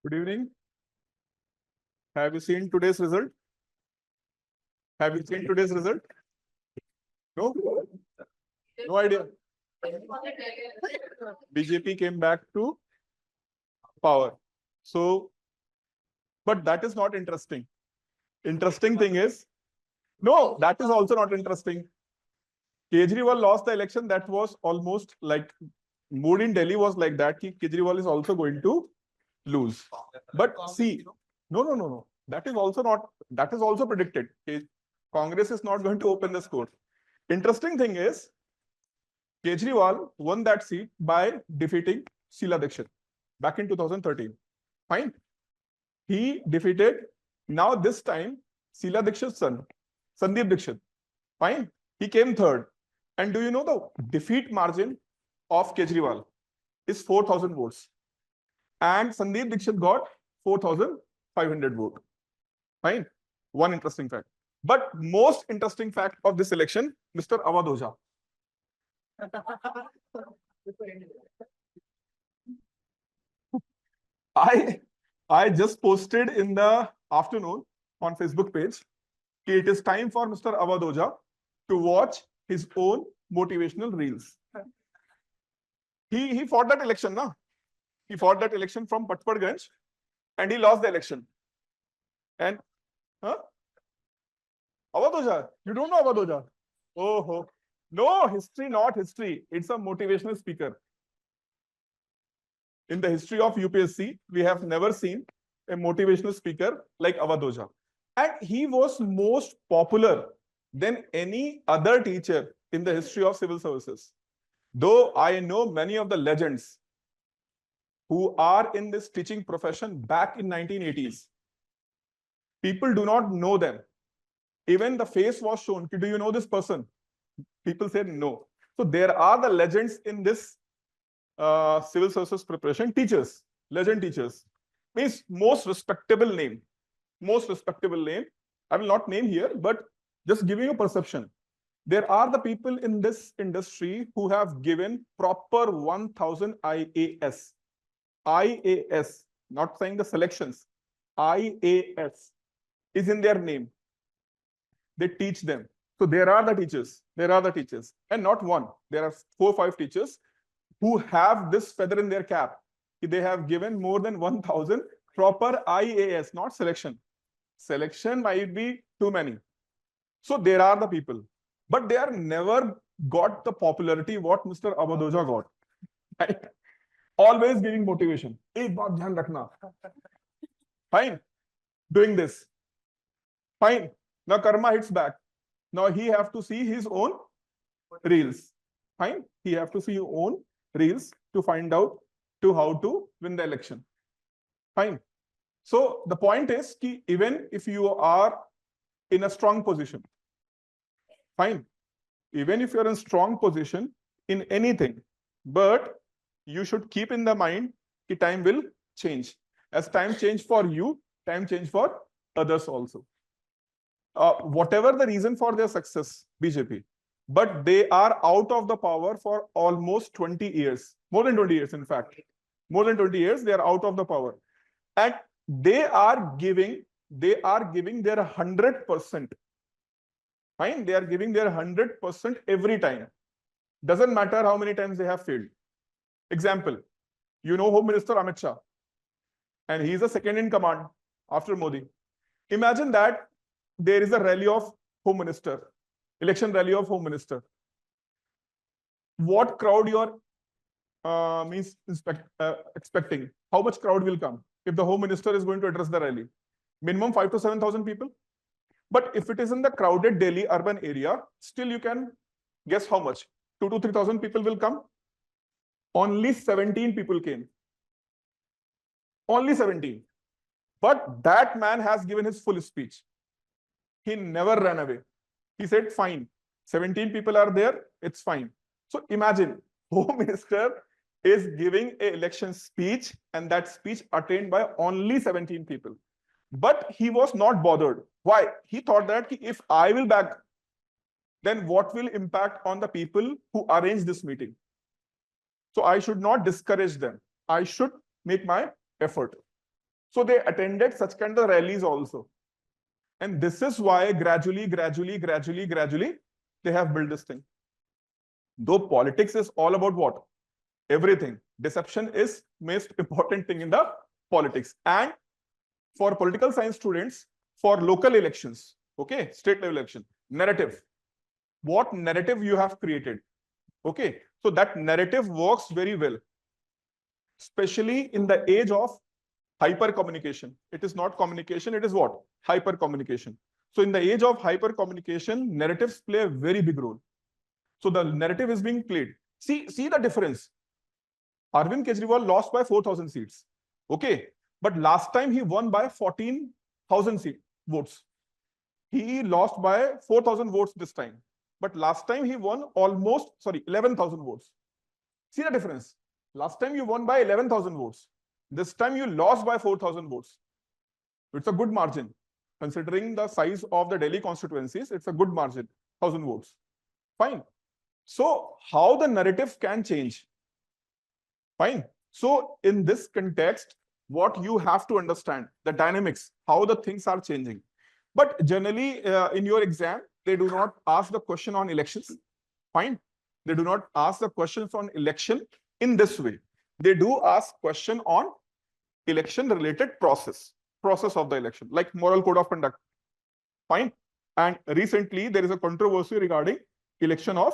Good evening. Have you seen today's result? Have you seen today's result? No? No idea. BJP came back to power. So, but that is not interesting. Interesting thing is, no, that is also not interesting. Kejriwal lost the election. That was almost like mood in Delhi was like that. Kejriwal is also going to lose. But see, no. That is also not, that is also predicted. Congress is not going to open the score. Interesting thing is, Kejriwal won that seat by defeating Sheila Dikshit back in 2013. Fine. He defeated, now this time, Sheila Dikshit's son, Sandeep Dikshit. Fine. He came third. And do you know the defeat margin of Kejriwal is 4,000 votes. And Sandeep Dikshit got 4,500 votes. Fine. One interesting fact. But most interesting fact of this election, Mr. Awadh Oza. I just posted in the afternoon on Facebook page. It is time for Mr. Awadh Oza to watch his own motivational reels. He fought that election, na? He fought that election from Patparganj and he lost the election. And Awadh Oza, you don't know Awadh Oza? Oh, no, history, not history. It's a motivational speaker. In the history of UPSC, we have never seen a motivational speaker like Awadh Oza. And he was most popular than any other teacher in the history of civil services. Though I know many of the legends who are in this teaching profession back in 1980s. People do not know them. Even the face was shown. Do you know this person? People said no. So there are the legends in this civil services preparation. Teachers, legend teachers. Means most respectable name. Most respectable name. I will not name here, but just giving a perception. There are the people in this industry who have given proper 1,000 IAS. IAS, not saying the selections. IAS is in their name. They teach them. So there are the teachers. There are the teachers. And not one. There are 4 or 5 teachers who have this feather in their cap. They have given more than 1,000 proper IAS, not selection. Selection might be too many. So there are the people. But they are never got the popularity what Mr. Awadh Oza got. Right? Always giving motivation. Ek baat dhyan rakhna. Fine. Doing this. Fine. Now karma hits back. Now he have to see his own reels. Fine. He have to see his own reels to find out to how to win the election. Fine. So the point is ki even if you are in a strong position, fine. Even if you're in strong position in anything, but you should keep in the mind that time will change. As time change for you, time change for others also. Whatever the reason for their success, BJP, but they are out of the power for almost 20 years. More than 20 years, in fact. More than 20 years, they are out of the power. And they are giving their 100%. Fine, they are giving their 100% every time. Doesn't matter how many times they have failed. Example, you know Home Minister Amit Shah, and he is the second in command after Modi. Imagine that there is a rally of Home Minister, election rally of Home Minister. What crowd you are expecting? How much crowd will come if the Home Minister is going to address the rally? Minimum 5,000 to 7,000 people. But if it is in the crowded Delhi urban area, still you can guess how much? 2,000 to 3,000 people will come. Only 17 people came. Only 17. But that man has given his full speech. He never ran away. He said, fine, 17 people are there, it's fine. So imagine, Home Minister is giving an election speech and that speech attained by only 17 people. But he was not bothered. Why? He thought that if I will back, then what will impact on the people who arrange this meeting? So I should not discourage them. I should make my effort. So they attended such kind of rallies also. And this is why gradually, they have built this thing. Though politics is all about what? Everything. Deception is most important thing in the politics. And for political science students, for local elections, okay, state level election, narrative. What narrative you have created? Okay, so that narrative works very well, especially in the age of hyper communication. It is not communication, it is what? Hyper communication. So in the age of hyper communication, narratives play a very big role. So the narrative is being played. See the difference. Arvind Kejriwal lost by 4,000 seats. Okay, but last time he won by 14,000 votes. He lost by 4,000 votes this time. But last time he won 11,000 votes. See the difference. Last time you won by 11,000 votes. This time you lost by 4,000 votes. It's a good margin. Considering the size of the Delhi constituencies, it's a good margin, 1,000 votes. Fine. So how the narrative can change? Fine. So in this context, what you have to understand, the dynamics, how the things are changing. But generally, in your exam, they do not ask the question on elections. Fine. They do not ask the questions on election in this way. They do ask question on election-related process of the election, like moral code of conduct. Fine. And recently, there is a controversy regarding election of,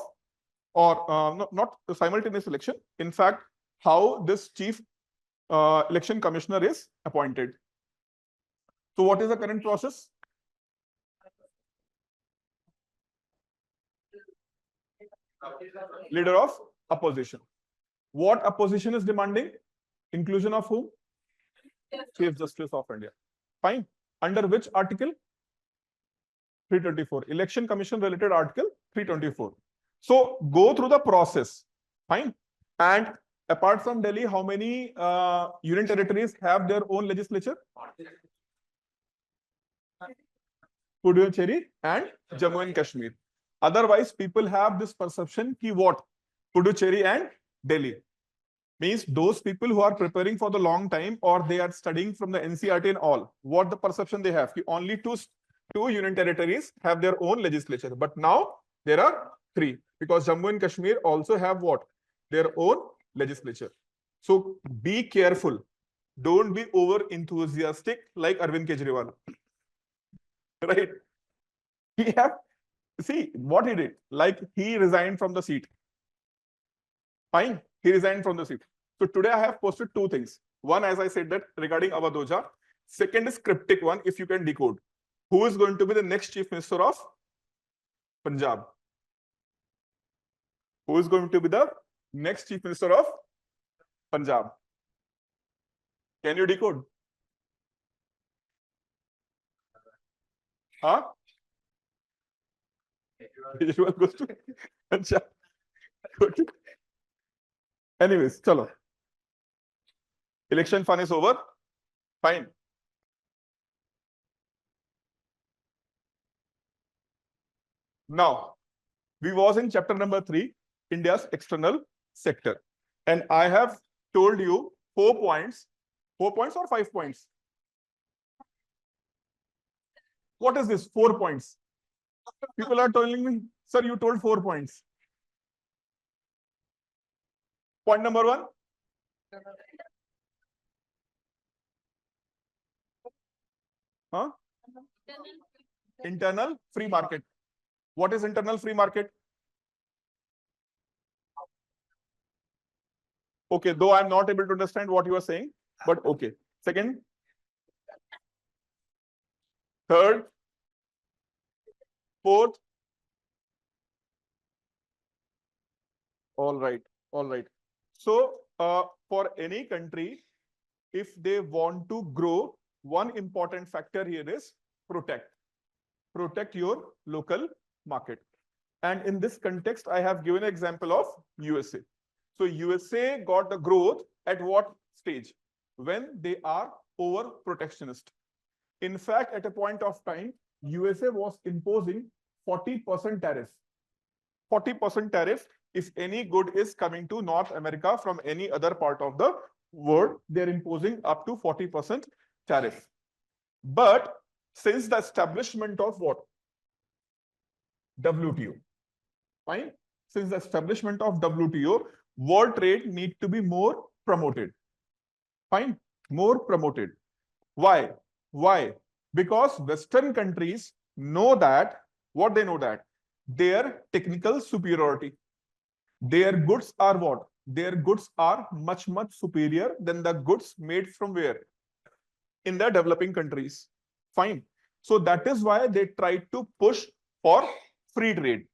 or not the simultaneous election. In fact, how this chief election commissioner is appointed. So what is the current process? Leader of opposition. What opposition is demanding? Inclusion of whom? Chief Justice of India. Fine. Under which article? 324. Election Commission related article 324. So go through the process. Fine. And apart from Delhi, how many union territories have their own legislature? Puducherry and Jammu and Kashmir. Otherwise, people have this perception ki what? Puducherry and Delhi. Means those people who are preparing for the long time or they are studying from the NCERT and all, what the perception they have? Ki only two union territories have their own legislature. But now there are 3 because Jammu and Kashmir also have what? Their own legislature. So be careful. Don't be over enthusiastic like Arvind Kejriwal. Right? See what he did. Like he resigned from the seat. Fine. He resigned from the seat. So today I have posted 2 things. One, as I said, that regarding 𝐷 𝐷. Second is cryptic one, if you can decode. Who is going to be the next Chief Minister of Punjab? Who is going to be the next Chief Minister of Punjab? Can you decode? Huh? Kejriwal goes to Punjab. Anyways, chalo. Election fun is over. Fine. Now, we was in chapter number 3, India's external sector. And I have told you 4 points. 4 points or 5 points? What is this? 4 points. People are telling me, sir, you told 4 points. Point number 1. Huh? Internal free market. What is internal free market? Okay, though I'm not able to understand what you are saying, but okay. Second. Third. Fourth. All right. All right. So for any country, if they want to grow, one important factor here is protect your local market. And in this context, I have given an example of USA. So USA got the growth at what stage? When they are over protectionist. In fact, at a point of time, USA was imposing 40% tariff. 40% tariff if any good is coming to North America from any other part of the world, they're imposing up to 40% tariff. But since the establishment of what? WTO. Fine. Since the establishment of WTO, world trade need to be more promoted. Fine. More promoted. Why? Why? Because Western countries know that, what they know that? Their technical superiority. Their goods are what? Their goods are much, much superior than the goods made from where? In the developing countries. Fine. So that is why they try to push for free trade.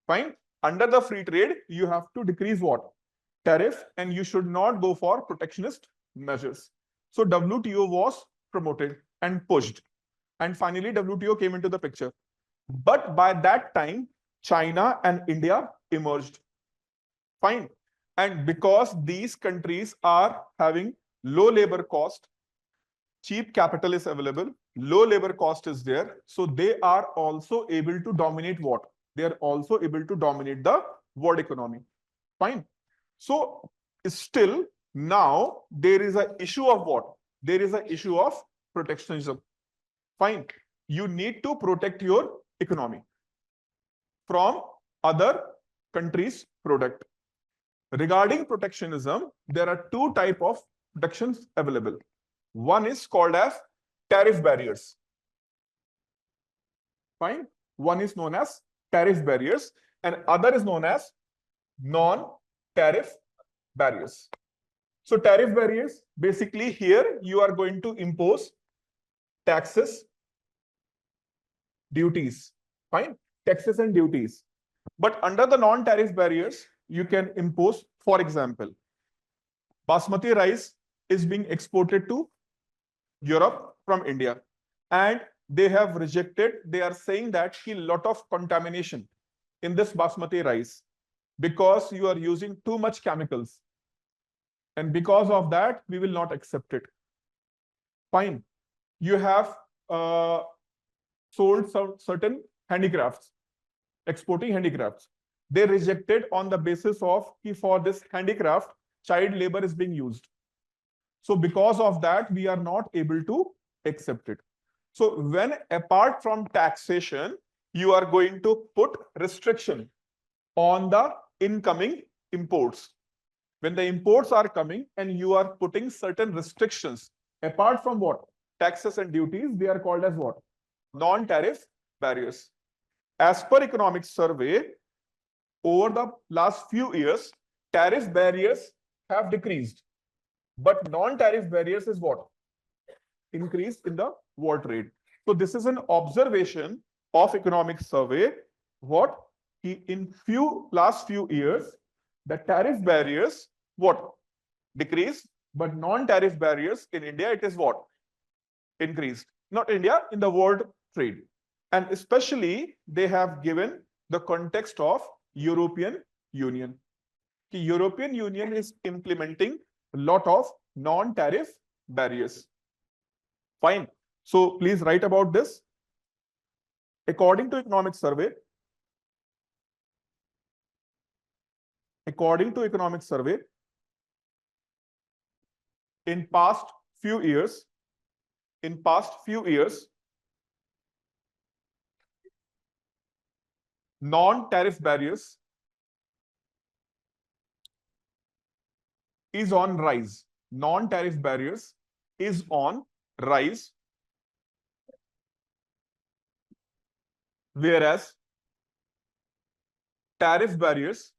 Fine. Under the free trade, you have to decrease what? Tariff, and you should not go for protectionist measures. So WTO was promoted and pushed. And finally, WTO came into the picture. But by that time, China and India emerged. Fine. And because these countries are having low labor cost, cheap capital is available, low labor cost is there, so they are also able to dominate what? They are also able to dominate the world economy. Fine. So still now there is an issue of what? There is an issue of protectionism. Fine. You need to protect your economy from other countries' product. Regarding protectionism, there are two types of protections available. One is called as tariff barriers. Fine. One is known as tariff barriers and other is known as non-tariff barriers. So tariff barriers, basically here you are going to impose taxes, duties. Fine. Taxes and duties. But under the non-tariff barriers, you can impose, for example, basmati rice is being exported to Europe from India, and they have rejected. They are saying that a lot of contamination in this basmati rice because you are using too much chemicals, and because of that we will not accept it. Fine. You have sold some certain handicrafts, exporting handicrafts. They rejected on the basis of for this handicraft child labor is being used. So because of that, we are not able to accept it. So when apart from taxation, you are going to put restriction on the incoming imports. When the imports are coming and you are putting certain restrictions, apart from what? Taxes and duties, they are called as what? Non-tariff barriers. As per economic survey, over the last few years, tariff barriers have decreased. But non-tariff barriers is what? Increase in the world trade. So this is an observation of economic survey. What? In last few years, the tariff barriers, what? Decreased. But non-tariff barriers in India, it is what? Increased. Not India, in the world trade. And especially, they have given the context of European Union. The European Union is implementing a lot of non-tariff barriers. Fine. So please write about this. According to economic survey, in past few years, non-tariff barriers is on rise. Non-tariff barriers is on rise, whereas tariff barriers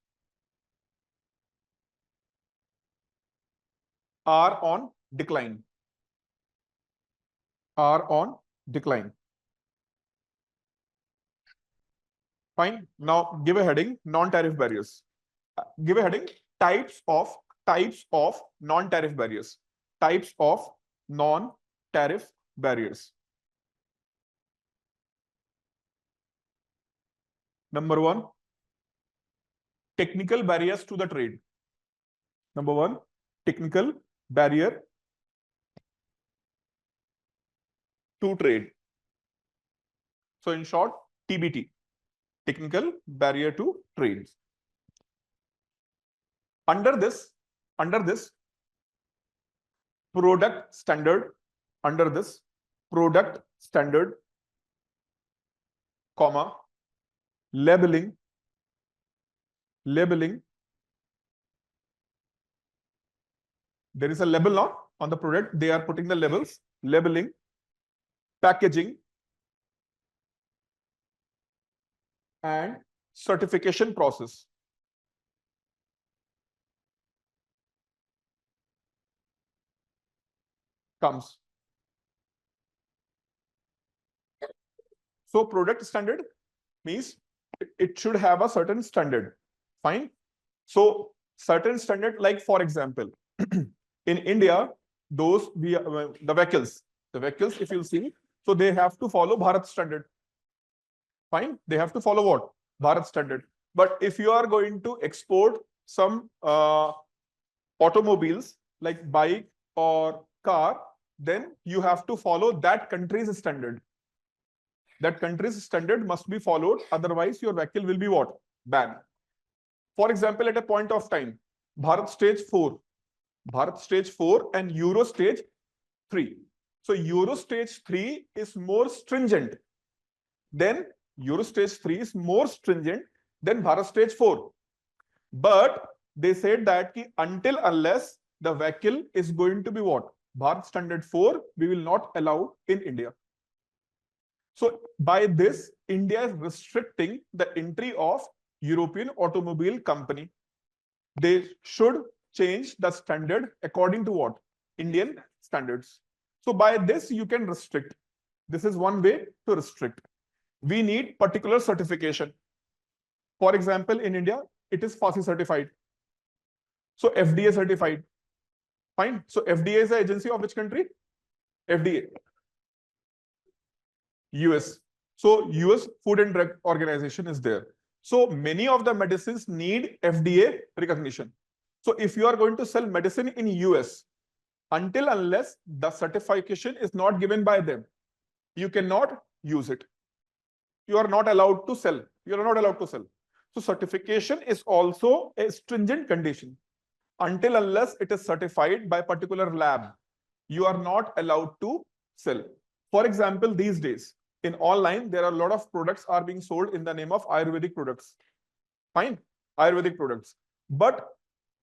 are on decline. Fine. Now give a heading, non-tariff barriers. Give a heading, types of non-tariff barriers. Types of non-tariff barriers. Number one, technical barriers to the trade. Number one, technical barrier to trade. So in short, TBT, technical barrier to trade. Under this, product standard under this product standard, comma, labeling. There is a label now on the product. They are putting the labels, labeling, packaging, and certification process. Comes. So product standard means it should have a certain standard. Fine. So certain standard, like for example, in India, those the vehicles, if you see, so they have to follow Bharat standard. Fine. They have to follow what? Bharat standard. But if you are going to export some automobiles like bike or car, then you have to follow that country's standard. That country's standard must be followed. Otherwise, your vehicle will be what? Banned. For example, at a point of time, Bharat stage 4 and Euro stage 3. So Euro stage 3 is more stringent than Bharat stage 4. But they said that until unless the vehicle is going to be what? Bharat standard 4, we will not allow in India. So by this, India is restricting the entry of European automobile company. They should change the standard according to what? Indian standards. So by this, you can restrict. This is one way to restrict. We need particular certification. For example, in India, it is FASI certified. So FDA certified. Fine. So FDA is the agency of which country? FDA. US. So US Food and Drug Organization is there. So many of the medicines need FDA recognition. So if you are going to sell medicine in US, until unless the certification is not given by them, you cannot use it. You are not allowed to sell. So certification is also a stringent condition. Until unless it is certified by particular lab, you are not allowed to sell. For example, these days, in online, there are a lot of products are being sold in the name of Ayurvedic products. Fine, Ayurvedic products. But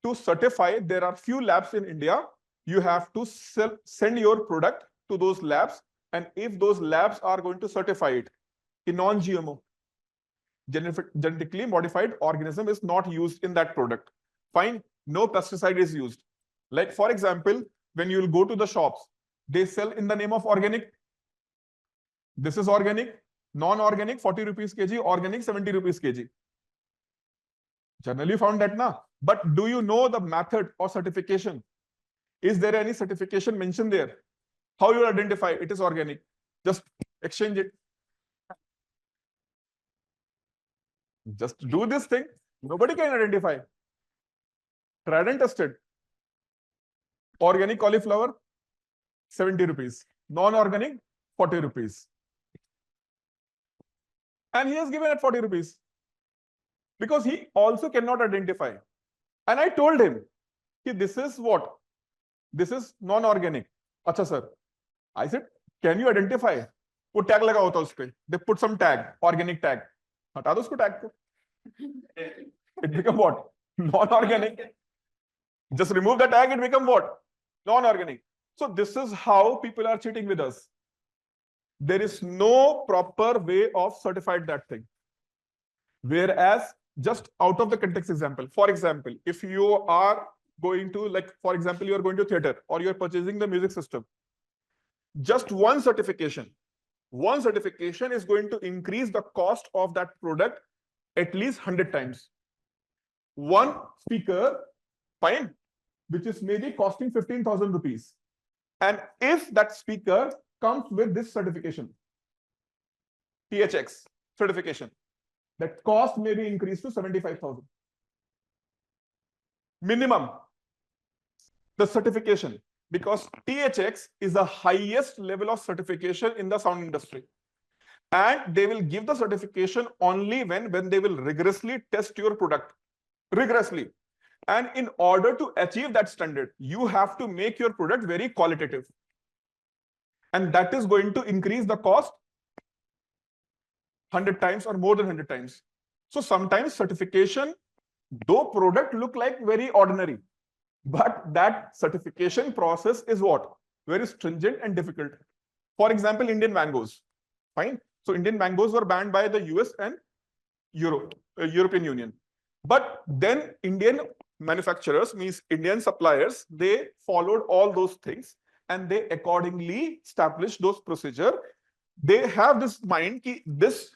to certify, there are few labs in India. You have to send your product to those labs. And if those labs are going to certify it, a non-GMO, genetically modified organism is not used in that product. Fine, no pesticide is used. Like for example, when you will go to the shops, they sell in the name of organic. This is organic, non-organic 40 rupees kg, organic 70 rupees kg. Generally found that na. But do you know the method or certification? Is there any certification mentioned there? How you identify it is organic? Just exchange it. Just do this thing. Nobody can identify. Tried and tested. Organic cauliflower, 70 rupees. Non-organic, 40 rupees. And he has given at 40 rupees. Because he also cannot identify. And I told him, this is what? This is non-organic. Acha sir. I said, can you identify? वो tag लगा होता उसपे. They put some tag, organic tag. हटा दो उसको tag को. It become what? Non-organic. Just remove the tag, it become what? Non-organic. So this is how people are cheating with us. There is no proper way of certifying that thing. Whereas, just out of the context example, for example, if you are going to, like, for example, you are going to theater or you are purchasing the music system, just one certification is going to increase the cost of that product at least 100 times. One speaker, fine, which is maybe costing 15,000 rupees. And if that speaker comes with this certification, THX certification, that cost may be increased to 75,000. Minimum, the certification, because THX is the highest level of certification in the sound industry. And they will give the certification only when they will rigorously test your product. Rigorously. And in order to achieve that standard, you have to make your product very qualitative. and that is going to increase the cost 100 times or more than 100 times. So sometimes certification, though product look like very ordinary, but that certification process is what? Very stringent and difficult. For example, Indian mangoes. Fine. So Indian mangoes were banned by the US and European Union. But then Indian manufacturers, means Indian suppliers, they followed all those things and they accordingly established those procedure. They have this mind ki this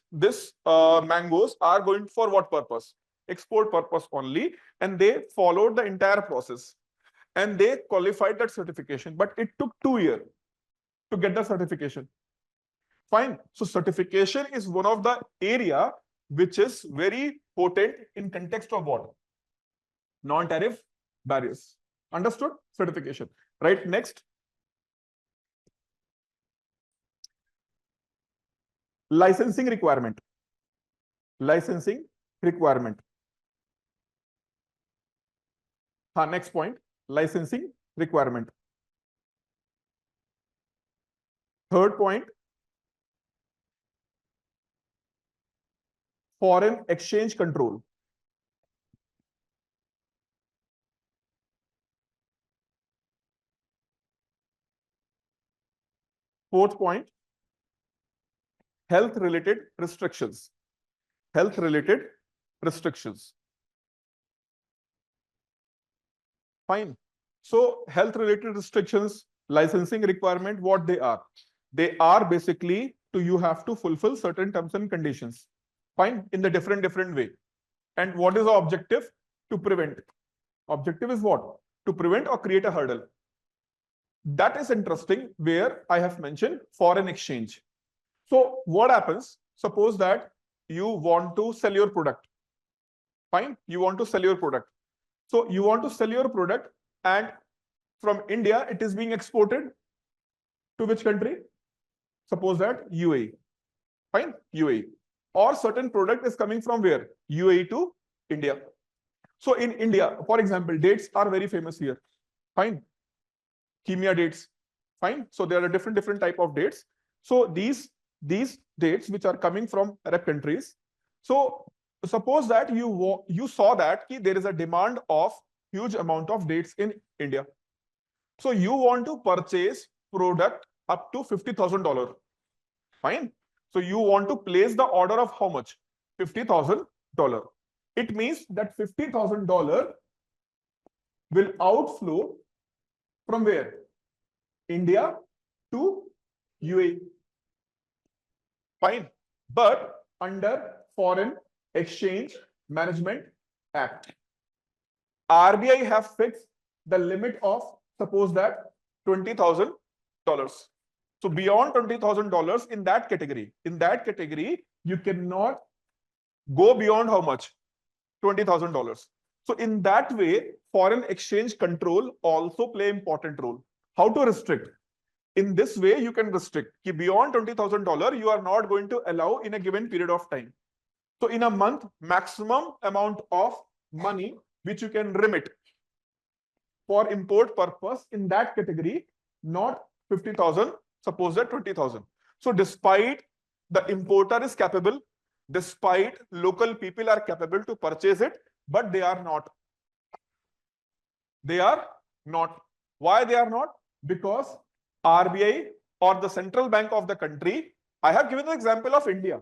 mangoes are going for what purpose? Export purpose only, and they followed the entire process and they qualified that certification. But it took 2 years to get the certification. Fine. So certification is one of the area which is very potent in context of what? Non-tariff barriers. Understood? Certification. Right. Next. Licensing requirement. Licensing requirement. Next point. Licensing requirement. Third point. Foreign exchange control. Fourth point, health related restrictions. Health related restrictions. Fine. So health related restrictions, licensing requirement, what they are? They are basically you have to fulfill certain terms and conditions. Fine. In the different way. And what is the objective? To prevent. Objective is what? To prevent or create a hurdle. That is interesting, where I have mentioned foreign exchange. So what happens? Suppose that you want to sell your product. Fine. You want to sell your product. So you want to sell your product, and from India, it is being exported to which country? Suppose that UAE. Fine. UAE. Or certain product is coming from where? UAE to India. So in India, for example, dates are very famous here. Fine. 𝐃𝐸 dates. Fine. So there are different type of dates. So these dates which are coming from Arab countries. So suppose that you saw that there is a demand of huge amount of dates in India. So you want to purchase product up to $50,000. Fine. So you want to place the order of how much? $50,000. It means that $50,000 will outflow from where? India to UAE. Fine. But under Foreign Exchange Management Act, RBI have fixed the limit of, suppose that, $20,000. So beyond $20,000 in that category, you cannot go beyond how much? $20,000. So in that way, foreign exchange control also play important role. How to restrict? In this way, you can restrict. Beyond $20,000, you are not going to allow in a given period of time. So in a month, maximum amount of money which you can remit for import purpose in that category, not 50,000, suppose that 20,000. So despite the importer is capable, despite local people are capable to purchase it, but they are not. They are not. Why they are not? Because RBI or the central bank of the country, I have given the example of India.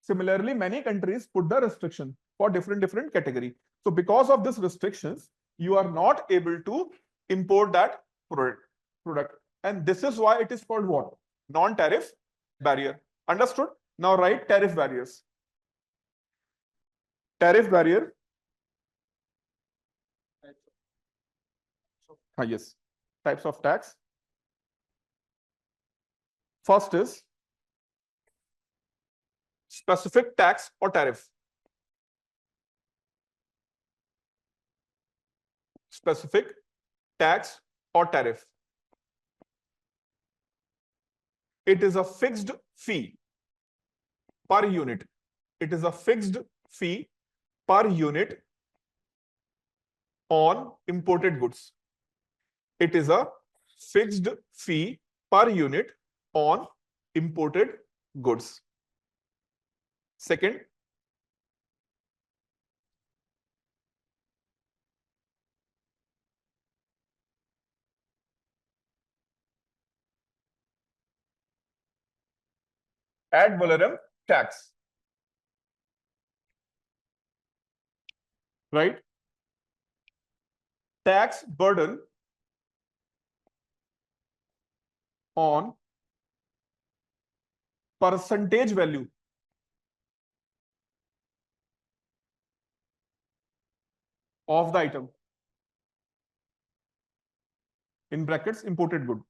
Similarly, many countries put the restriction for different category. So because of these restrictions, you are not able to import that product. And this is why it is called what? Non-tariff barrier. Understood? Now write tariff barriers. Tariff barrier. Yes. Types of tax. First is specific tax or tariff. Specific tax or tariff. It is a fixed fee per unit. It is a fixed fee per unit on imported goods. It is a fixed fee per unit on imported goods. Second, ad valorem tax. Right? Tax burden on percentage value of the item, in brackets imported good.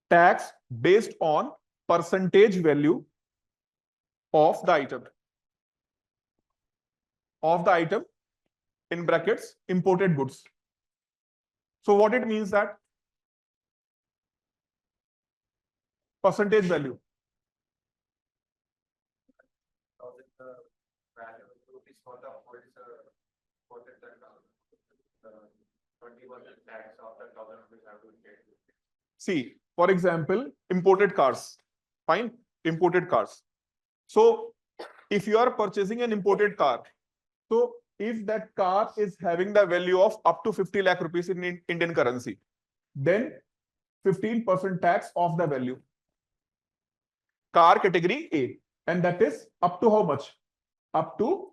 Tax based on percentage value of the item, in brackets imported goods. So what it means that percentage value. See, for example, imported cars. Fine, imported cars. So if you are purchasing an imported car, so if that car is having the value of up to 50 lakh rupees in Indian currency, then 15% tax of the value. Car category A, and that is up to how much? Up to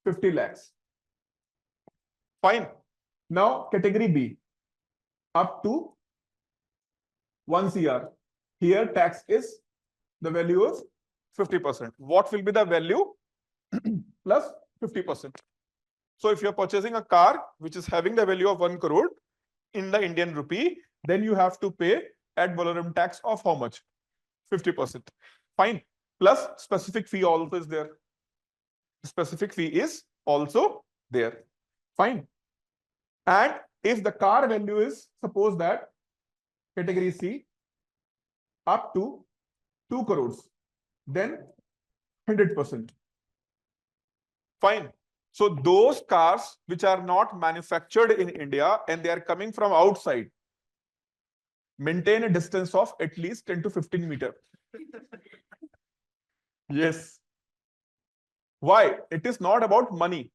50 lakhs. Fine. Now category B, up to 1 CR. Here tax is the value is 50%. What will be the value? Plus 50%. So if you're purchasing a car which is having the value of 1 crore in the Indian rupee, then you have to pay ad valorem tax of how much? 50%. Fine. Plus specific fee also is there. Specific fee is also there. Fine. And if the car value is, suppose that category C, up to 2 crores, then 100%. Fine. So those cars which are not manufactured in India and they are coming from outside, maintain a distance of at least 10 to 15 meters. Yes. Why? It is not about money.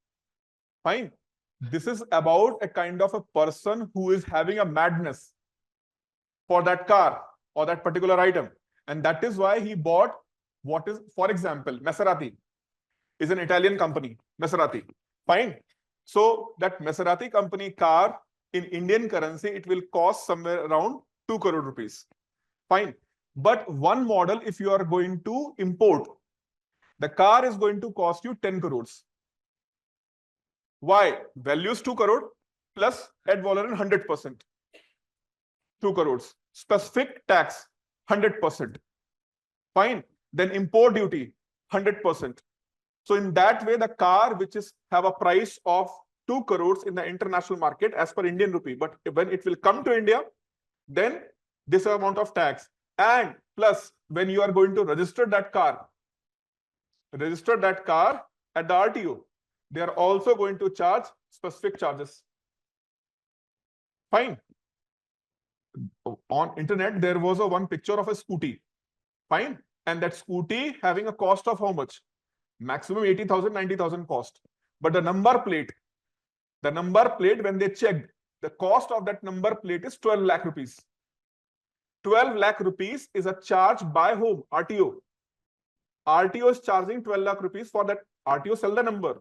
Fine. This is about a kind of a person who is having a madness for that car or that particular item. And that is why he bought what is, for example, Maserati is an Italian company, Maserati. Fine. So that Maserati company car in Indian currency, it will cost somewhere around 2 crore rupees. Fine. But one model, if you are going to import, the car is going to cost you 10 crores. Why? Value is 2 crore plus ad valorem 100%. 2 crores. Specific tax 100%. Fine. Then import duty 100%. So in that way, the car which is have a price of 2 crores in the international market as per Indian rupee, but when it will come to India, then this amount of tax. And plus, when you are going to register that car at the RTO, they are also going to charge specific charges. Fine. On internet, there was one picture of a scooty. Fine. And that scooty having a cost of how much? Maximum 80,000, 90,000 cost. But the number plate, when they checked, the cost of that number plate is 12 lakh rupees. 12 lakh rupees is a charge by whom? RTO. RTO is charging 12 lakh rupees for that. RTO sell the number.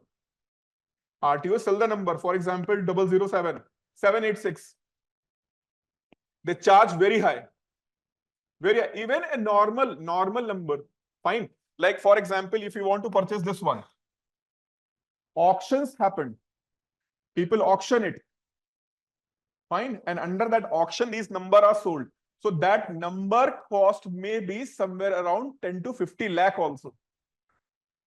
For example, 007, 786. They charge very high. Very high. Even a normal number. Fine. Like for example, if you want to purchase this one, auctions happen. People auction it. Fine. And under that auction, these numbers are sold. So that number cost may be somewhere around 10 to 50 lakh also.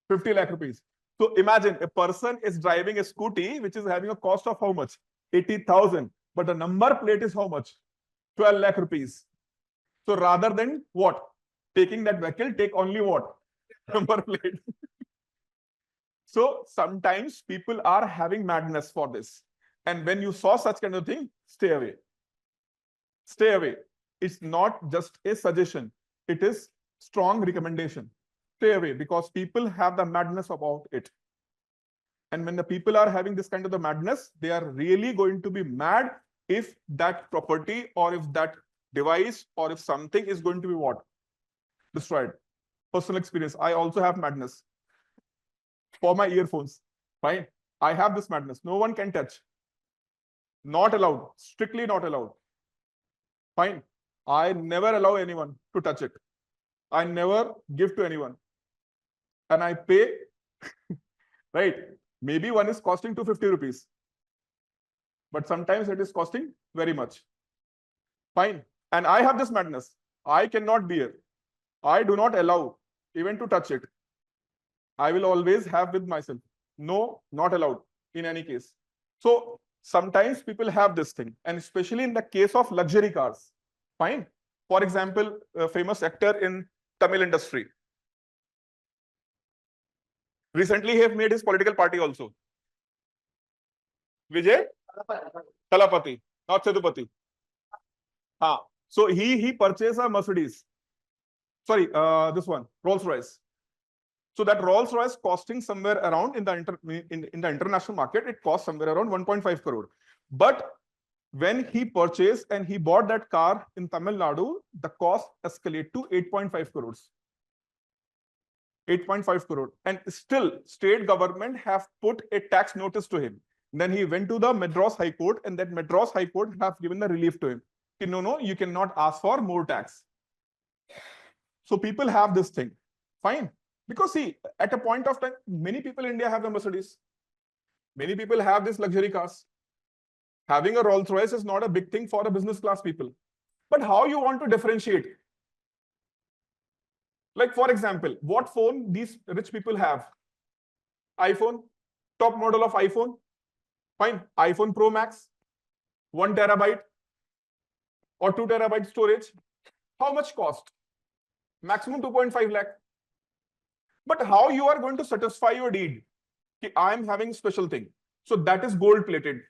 50 lakh rupees. So imagine a person is driving a scooty which is having a cost of how much? 80,000. But the number plate is how much? 12 lakh rupees. So rather than what? Taking that vehicle, take only what? Number plate. So sometimes people are having madness for this. And when you saw such kind of thing, stay away. Stay away. It's not just a suggestion. It is strong recommendation. Stay away because people have the madness about it. And when the people are having this kind of the madness, they are really going to be mad if that property or if that device or if something is going to be what? Destroyed. Personal experience. I also have madness for my earphones. Fine. I have this madness. No one can touch. Not allowed. Strictly not allowed. Fine. I never allow anyone to touch it. I never give to anyone. And I pay, right? Maybe one is costing 250 rupees. But sometimes it is costing very much. Fine. And I have this madness. I cannot bear. I do not allow even to touch it. I will always have with myself. No, not allowed in any case. So sometimes people have this thing, and especially in the case of luxury cars. Fine. For example, a famous actor in Tamil industry. Recently, he have made his political party also. Vijay Talapati, not Sethupathi. So he purchased a Mercedes. Sorry, this one, Rolls Royce. So that Rolls Royce costing somewhere around in the international market, it costs somewhere around 1.5 crore. But when he purchased and he bought that car in Tamil Nadu, the cost escalated to 8.5 crores. 8.5 crore. And still, state government have put a tax notice to him. Then he went to the Madras High Court, and that Madras High Court have given the relief to him. No, you cannot ask for more tax. So people have this thing. Fine. Because see, at a point of time, many people in India have a Mercedes. Many people have these luxury cars. Having a Rolls Royce is not a big thing for a business class people. But how you want to differentiate? Like, for example, what phone these rich people have? iPhone, top model of iPhone. Fine. iPhone Pro Max, 1 terabyte or 2 terabyte storage. How much cost? Maximum 2.5 lakh. But how you are going to satisfy your deed? I am having special thing. So that is gold plated.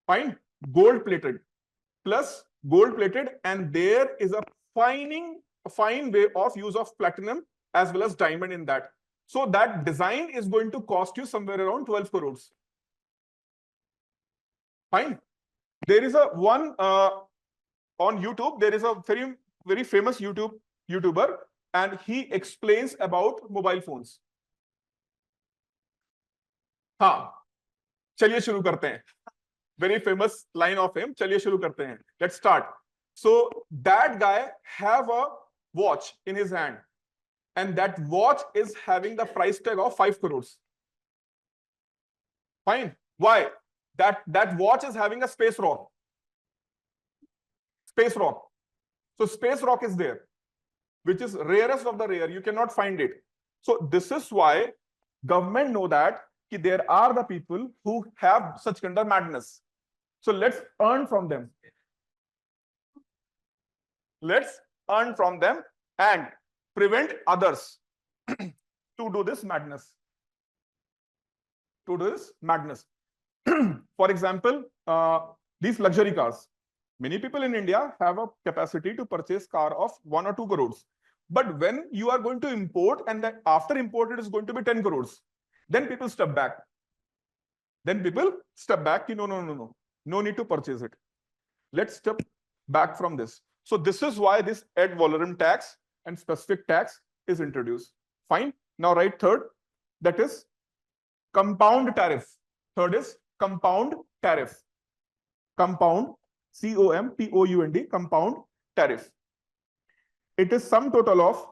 Fine. Gold plated. Plus gold plated. And there is a fine way of use of platinum as well as diamond in that. So that design is going to cost you somewhere around 12 crores. Fine. There is a one on YouTube. There is a very famous YouTuber, and he explains about mobile phones. हाँ, चलिए शुरू करते हैं. Very famous line of him. चलिए शुरू करते हैं. Let's start. So that guy have a watch in his hand, and that watch is having the price tag of 5 crores. Fine. Why? That watch is having a space rock. Space rock. So space rock is there, which is rarest of the rare. You cannot find it. So this is why government know that there are the people who have such kind of madness. So let's earn from them. Let's earn from them and prevent others to do this madness. To do this madness. For example, these luxury cars. Many people in India have a capacity to purchase car of 1 or 2 crores. But when you are going to import, and then after import it is going to be 10 crores, then people step back. Then people step back. No need to purchase it. Let's step back from this. So this is why this ad valorem tax and specific tax is introduced. Fine. Now write third. That is compound tariff. Third is compound tariff. Compound, COMPOUND, compound tariff. It is sum of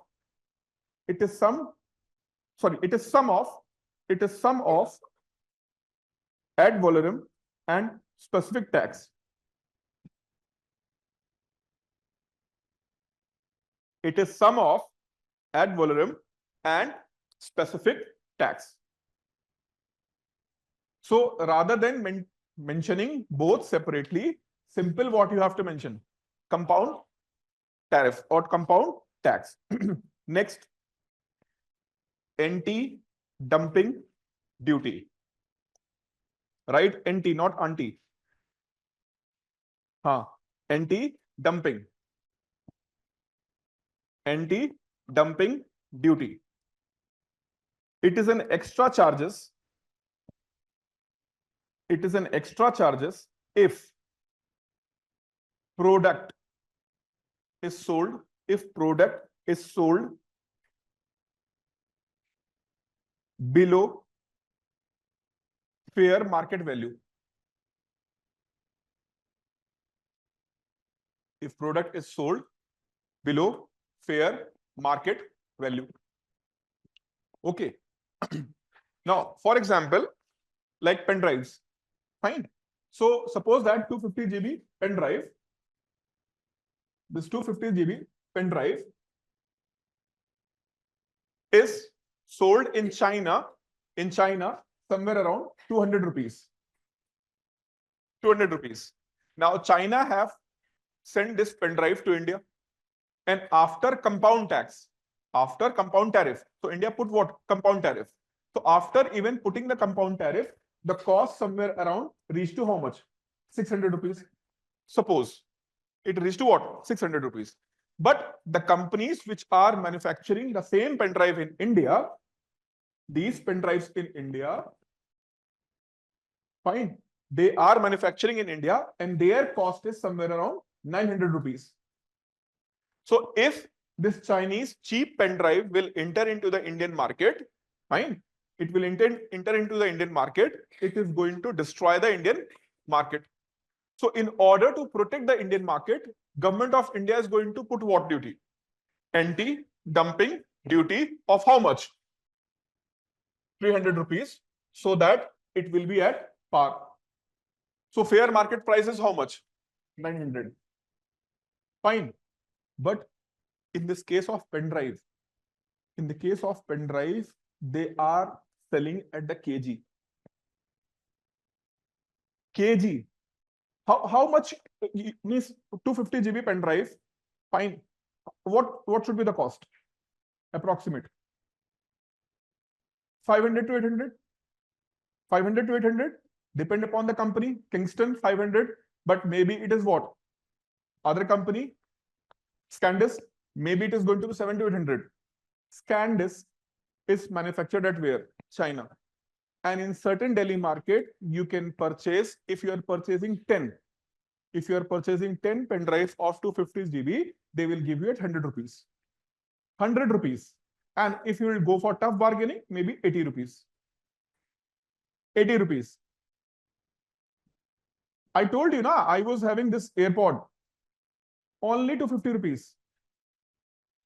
ad valorem and specific tax. It is sum of ad valorem and specific tax. So rather than mentioning both separately, simple what you have to mention: compound tariff or compound tax. Next, anti-dumping duty. Right? Anti, not anti. Anti dumping. Anti-dumping duty. It is an extra charges. It is an extra charges if product is sold. If product is sold below fair market value. If product is sold below fair market value. Okay. Now, for example, like pen drives. Fine. So suppose that 250 GB pen drive, this 250 GB pen drive is sold in China, somewhere around 200 rupees. 200 rupees. Now China have sent this pen drive to India, and after compound tax, after compound tariff, so India put what? Compound tariff. So after even putting the compound tariff, the cost somewhere around reached to how much? 600 rupees. Suppose it reached to what? 600 rupees. But the companies which are manufacturing the same pen drive in India, these pen drives in India, fine, they are manufacturing in India and their cost is somewhere around 900 rupees. So if this Chinese cheap pen drive will enter into the Indian market, fine, it will enter into the Indian market, it is going to destroy the Indian market. So in order to protect the Indian market, government of India is going to put what duty? Anti-dumping duty of how much? 300 rupees, so that it will be at par. So fair market price is how much? 900. Fine. But in this case of pen drive, they are selling at the kg. Kg. How much means 250 GB pen drive? Fine. What should be the cost? Approximate. 500 to 800. 500 to 800. Depend upon the company. Kingston 500, but maybe it is what? Other company, SanDisk, maybe it is going to be 700 to 800. SanDisk is manufactured at where? China. And in certain Delhi market, you can purchase, if you are purchasing 10 pen drives of 250 GB, they will give you at 100 rupees. 100 rupees. And if you will go for tough bargaining, maybe 80 rupees. 80 rupees. I told you, I was having this AirPod. Only 250 rupees.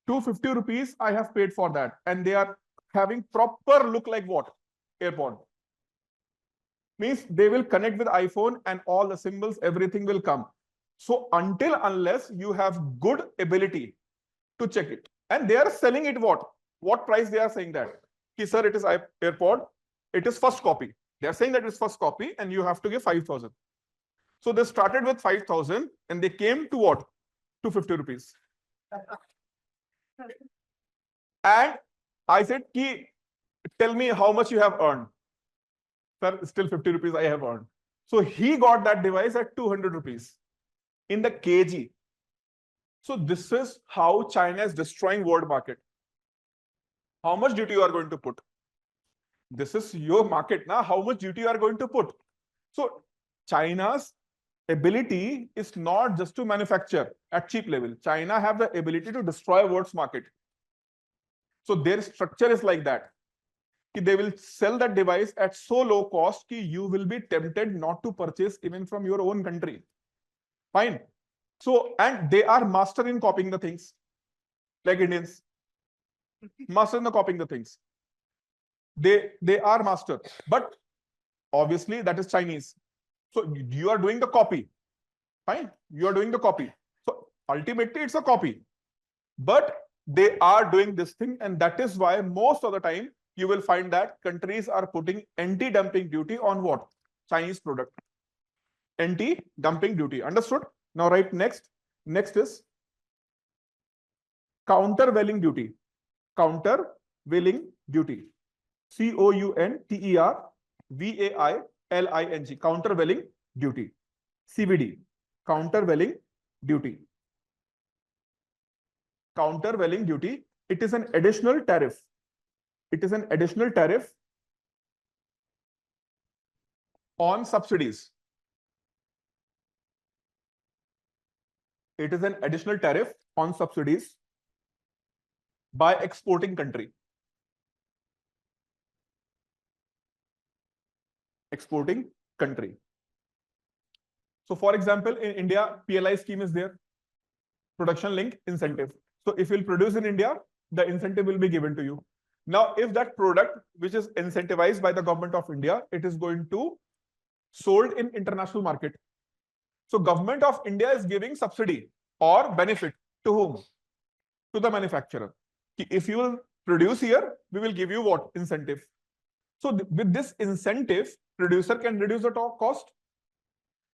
250 rupees I have paid for that. And they are having proper look like what? AirPod. Means they will connect with iPhone and all the symbols, everything will come. So unless you have good ability to check it. And they are selling it what? What price they are saying that? Sir, it is AirPod. It is first copy. They are saying that it is first copy and you have to give 5,000. So they started with 5,000 and they came to what? 250 rupees. And I said, tell me how much you have earned. Sir, still 50 rupees I have earned. So he got that device at 200 rupees in the kg. So this is how China is destroying world market. How much duty you are going to put? This is your market now. How much duty you are going to put? So China's ability is not just to manufacture at cheap level. China have the ability to destroy world's market. So their structure is like that. They will sell that device at so low cost that you will be tempted not to purchase even from your own country. Fine. So, and they are master in copying the things, like Indians. Master in copying the things. They are master. But obviously that is Chinese. So you are doing the copy. Fine. You are doing the copy. So ultimately it's a copy. But they are doing this thing, and that is why most of the time you will find that countries are putting anti-dumping duty on what? Chinese product. Anti-dumping duty. Understood? Now, right, next is countervailing duty. Countervailing duty. COUNTERVAILING. Countervailing duty. CVD. Countervailing duty. countervailing duty. It is an additional tariff. It is an additional tariff on subsidies. It is an additional tariff on subsidies by exporting country. Exporting country. So for example, in India, PLI scheme is there, production link incentive. So if you'll produce in India, the incentive will be given to you. Now, if that product, which is incentivized by the government of India, it is going to sold in international market. So government of India is giving subsidy or benefit to whom? To the manufacturer. If you will produce here, we will give you what? Incentive. So with this incentive, producer can reduce the cost.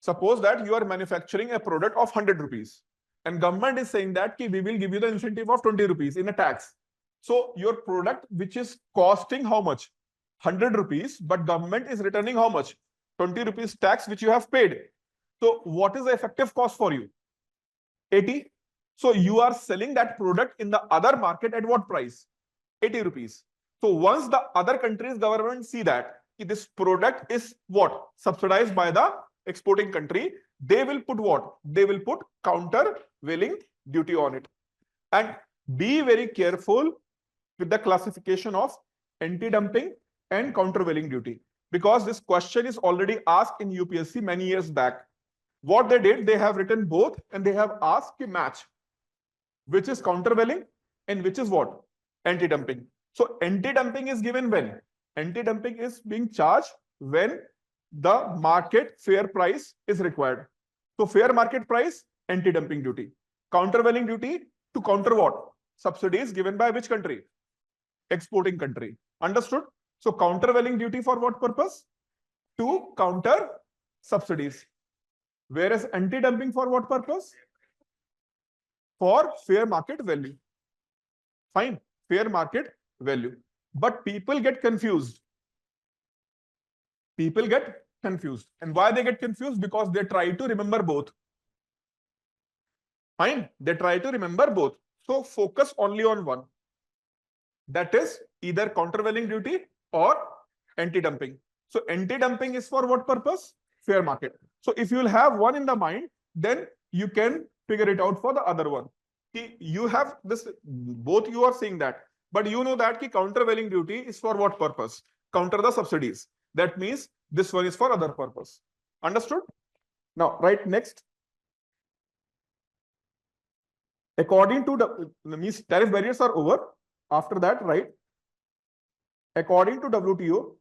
Suppose that you are manufacturing a product of 100 rupees and government is saying that we will give you the incentive of 20 rupees in a tax. So your product, which is costing how much? 100 rupees, but government is returning how much? 20 rupees tax, which you have paid. So what is the effective cost for you? 80. So you are selling that product in the other market at what price? 80 rupees. So once the other countries' government see that this product is what? Subsidized by the exporting country, they will put what? They will put countervailing duty on it. And be very careful with the classification of anti-dumping and countervailing duty, because this question is already asked in UPSC many years back. What they did, they have written both and they have asked to match which is countervailing and which is what? Anti-dumping. So anti-dumping is given when? Anti-dumping is being charged when the market fair price is required. So fair market price, anti-dumping duty. Countervailing duty to counter what? Subsidies given by which country? Exporting country. Understood? So countervailing duty for what purpose? To counter subsidies. Whereas anti-dumping for what purpose? For fair market value. Fine. Fair market value. But people get confused. People get confused. And why they get confused? Because they try to remember both. Fine. They try to remember both. So focus only on one. That is either countervailing duty or anti-dumping. So anti-dumping is for what purpose? Fair market. So if you will have one in the mind, then you can figure it out for the other one. You have this, both you are saying that, but you know that countervailing duty is for what purpose? Counter the subsidies. That means this one is for other purpose. Understood? Now, right next. According to the means tariff barriers are over. After that, right? According to WTO,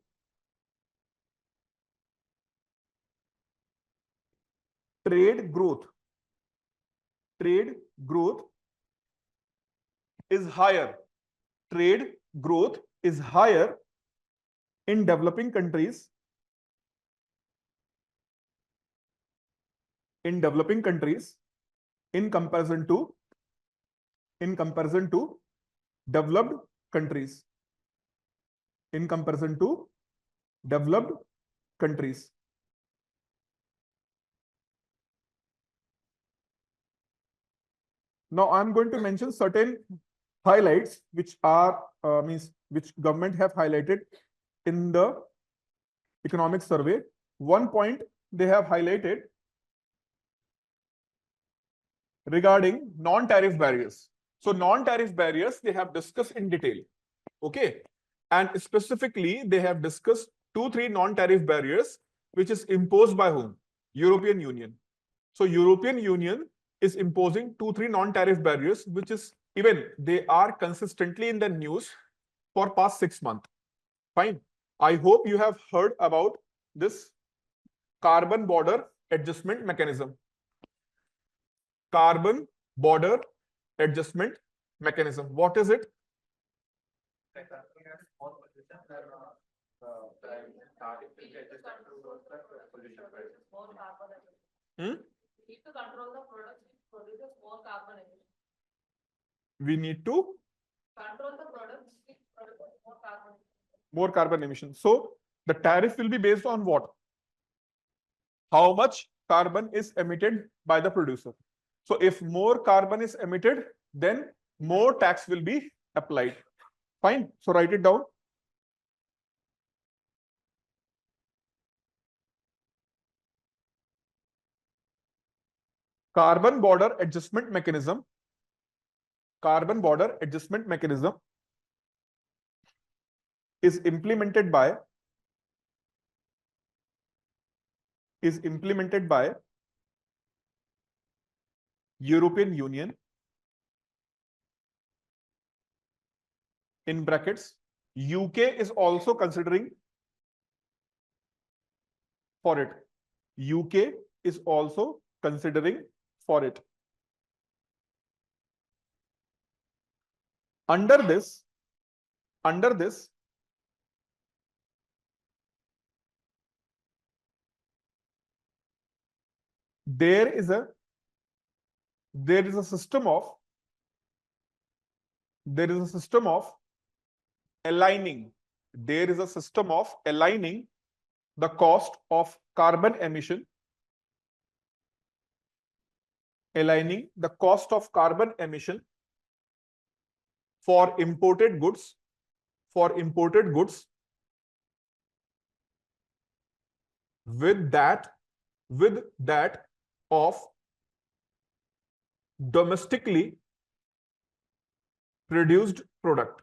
trade growth is higher. Trade growth is higher in developing countries. In developing countries, in comparison to developed countries. In comparison to developed countries. Now I'm going to mention certain highlights which are which government have highlighted in the economic survey. One point they have highlighted regarding non-tariff barriers. So non-tariff barriers they have discussed in detail. Okay. And specifically they have discussed 2-3 non-tariff barriers which is imposed by whom? European Union. So European Union is imposing 2-3 non-tariff barriers, which is even they are consistently in the news for past 6 months. Fine. I hope you have heard about this carbon border adjustment mechanism. Carbon border adjustment mechanism. What is it? We need to control the products which produce more carbon emissions. So the tariff will be based on what? How much carbon is emitted by the producer. So if more carbon is emitted, then more tax will be applied. Fine. So write it down. Carbon border adjustment mechanism. Carbon border adjustment mechanism is implemented by European Union, in brackets. UK is also considering for it. UK is also considering for it. Under this, there is a system of aligning. There is a system of aligning the cost of carbon emission, for imported goods, with that of domestically produced product.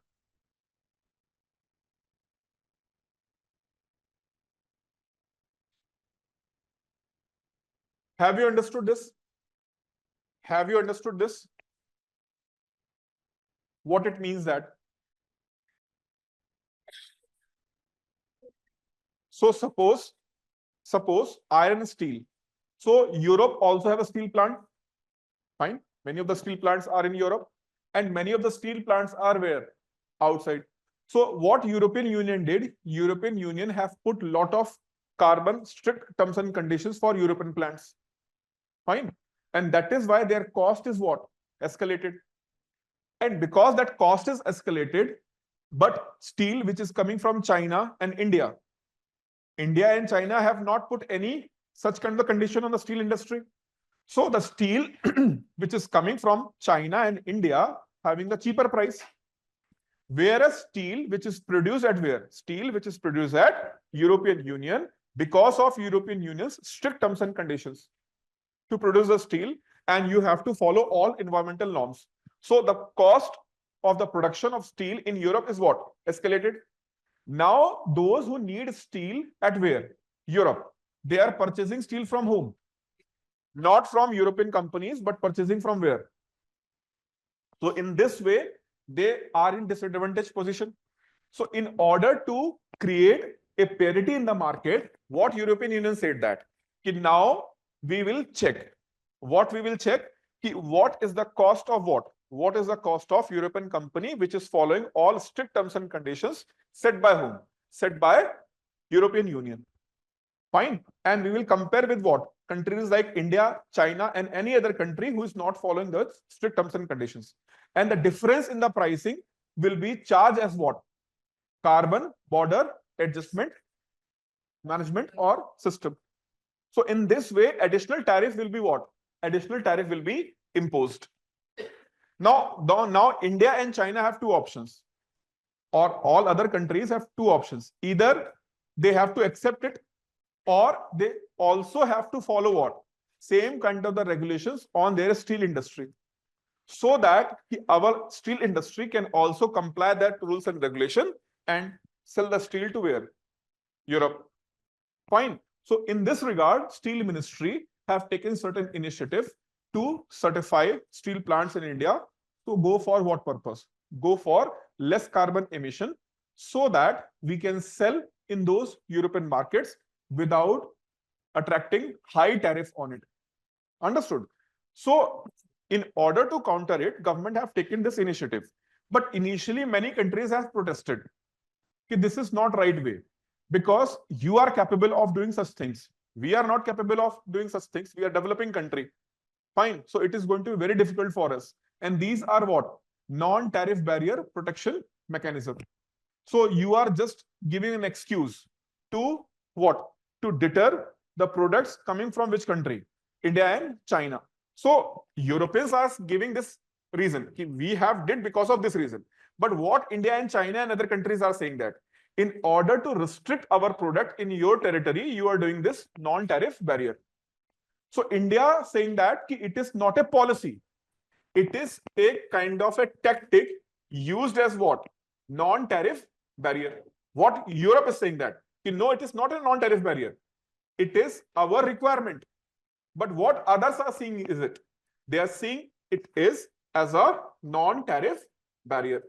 Have you understood this? What it means that? So suppose iron and steel. So Europe also have a steel plant. Fine. Many of the steel plants are in Europe, and many of the steel plants are where? Outside. So what European Union did? European Union have put lot of carbon strict terms and conditions for European plants. Fine. And that is why their cost is what? Escalated. And because that cost is escalated, but steel which is coming from China and India and China have not put any such kind of condition on the steel industry. So the steel which is coming from China and India having the cheaper price. Whereas steel which is produced at where? Steel which is produced at European Union, because of European Union's strict terms and conditions to produce the steel, and you have to follow all environmental norms. So the cost of the production of steel in Europe is what? Escalated. Now those who need steel at where? Europe. They are purchasing steel from whom? Not from European companies, but purchasing from where? So in this way, they are in disadvantaged position. So in order to create a parity in the market, what European Union said that now we will check. What we will check? What is the cost of what? What is the cost of European company which is following all strict terms and conditions set by whom? Set by European Union. Fine. And we will compare with what? Countries like India, China, and any other country who is not following the strict terms and conditions. And the difference in the pricing will be charged as what? Carbon border adjustment management or system. So in this way, additional tariff will be what? Additional tariff will be imposed. Now India and China have two options, or all other countries have two options. Either they have to accept it, or they also have to follow what? Same kind of the regulations on their steel industry, so that our steel industry can also comply that rules and regulation and sell the steel to where? Europe. Fine. So in this regard, Steel Ministry have taken certain initiative to certify steel plants in India to go for what purpose? Go for less carbon emission, so that we can sell in those European markets without attracting high tariff on it. Understood? So in order to counter it, government have taken this initiative. But initially, many countries have protested that this is not right way, because you are capable of doing such things. We are not capable of doing such things. We are a developing country. Fine. So it is going to be very difficult for us. And these are what? Non-tariff barrier protection mechanism. So you are just giving an excuse to what? To deter the products coming from which country? India and China. So Europeans are giving this reason. We have did because of this reason. But what India and China and other countries are saying that in order to restrict our product in your territory, you are doing this non-tariff barrier. So India saying that it is not a policy. It is a kind of a tactic used as what? Non-tariff barrier. What Europe is saying that, no, it is not a non-tariff barrier. It is our requirement. But what others are seeing is it? They are seeing it is as a non-tariff barrier.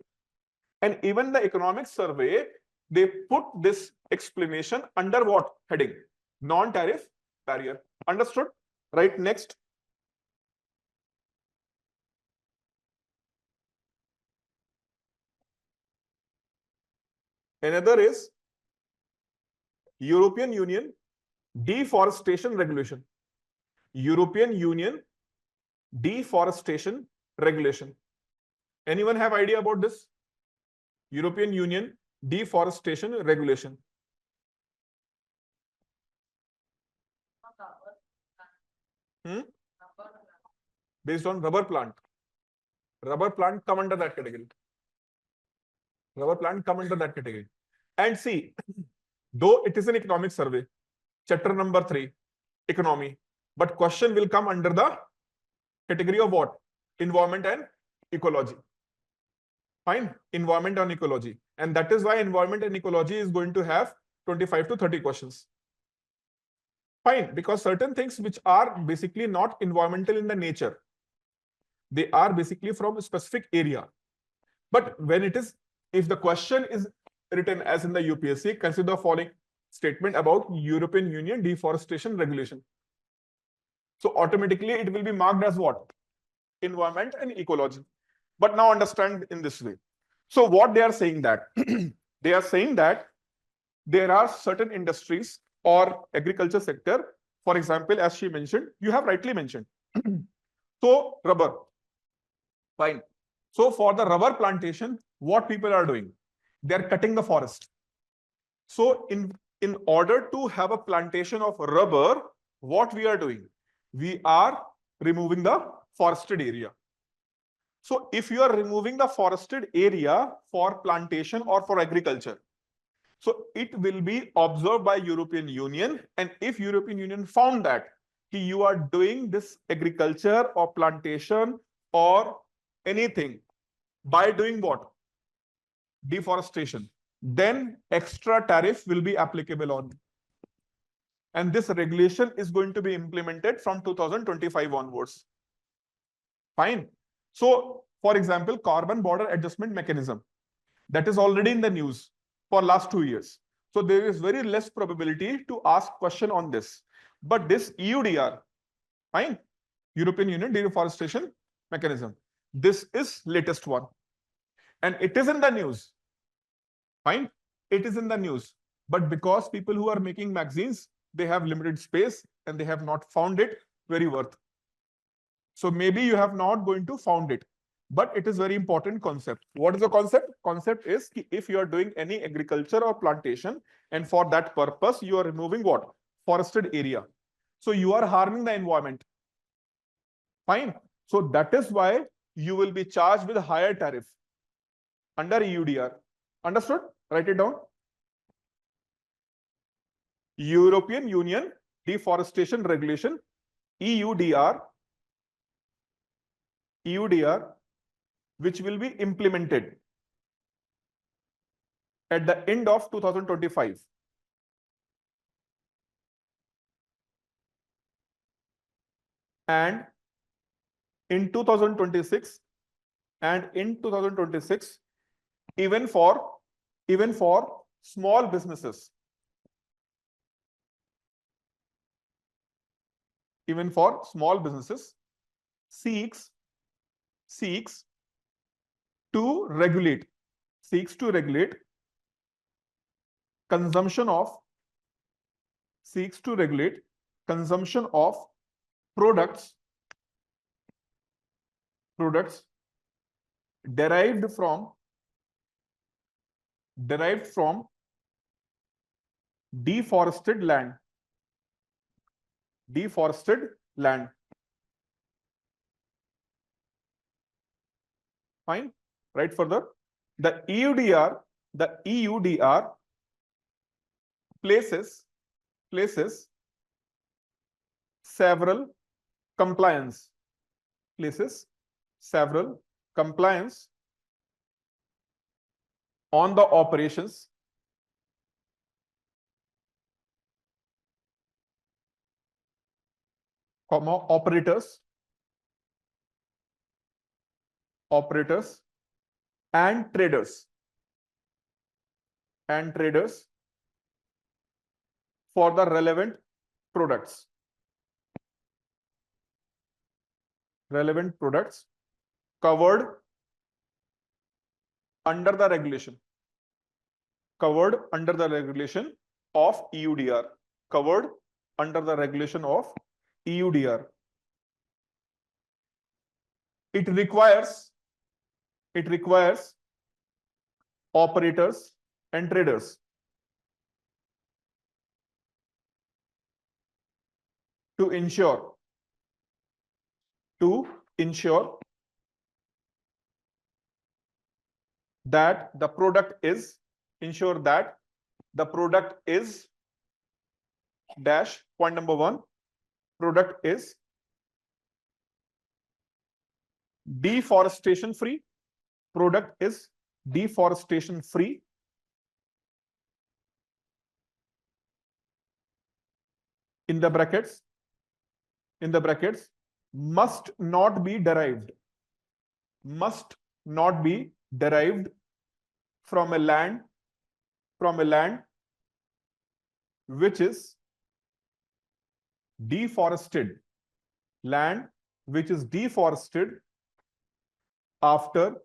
And even the economic survey, they put this explanation under what heading? Non-tariff barrier. Understood? Right, next. Another is European Union deforestation regulation. European Union deforestation regulation. Anyone have idea about this? European Union deforestation regulation. Based on rubber plant. Rubber plant come under that category. Rubber plant come under that category. And see, though it is an economic survey, chapter number 3, economy, but question will come under the category of what? Environment and ecology. Fine, environment and ecology. And that is why environment and ecology is going to have 25 to 30 questions. Fine, because certain things which are basically not environmental in the nature, they are basically from a specific area. But when it is, if the question is written as in the UPSC, consider the following statement about European Union deforestation regulation. So automatically it will be marked as what? Environment and ecology. But now understand in this way. So what they are saying that? They are saying that there are certain industries or agriculture sector, for example, as she mentioned, you have rightly mentioned. So rubber, fine. So for the rubber plantation, what people are doing? They are cutting the forest. So in order to have a plantation of rubber, what we are doing? We are removing the forested area. So if you are removing the forested area for plantation or for agriculture, so it will be observed by European Union. And if European Union found that you are doing this agriculture or plantation or anything by doing what? Deforestation, then extra tariff will be applicable on. And this regulation is going to be implemented from 2025 onwards. Fine. So, for example, carbon border adjustment mechanism, that is already in the news for last 2 years. So there is very less probability to ask question on this. But this EUDR, fine, European Union deforestation mechanism, this is latest one. And it is in the news. Fine, it is in the news. But because people who are making magazines, they have limited space and they have not found it very worth. So maybe you have not going to found it, but it is very important concept. What is the concept? Concept is if you are doing any agriculture or plantation, and for that purpose, you are removing what? Forested area. So you are harming the environment. Fine. So that is why you will be charged with a higher tariff under EUDR. Understood? Write it down. European Union Deforestation Regulation, EUDR, which will be implemented at the end of 2025. And in 2026, even for small businesses, seeks to regulate consumption of products derived from deforested land. Fine. Right further. The EUDR places several compliance on the operations operators and traders for the relevant products covered under the regulation of EUDR. It requires operators and traders to ensure that the product is dash. Point number 1, product is deforestation free. In the brackets, must not be derived from a land which is deforested after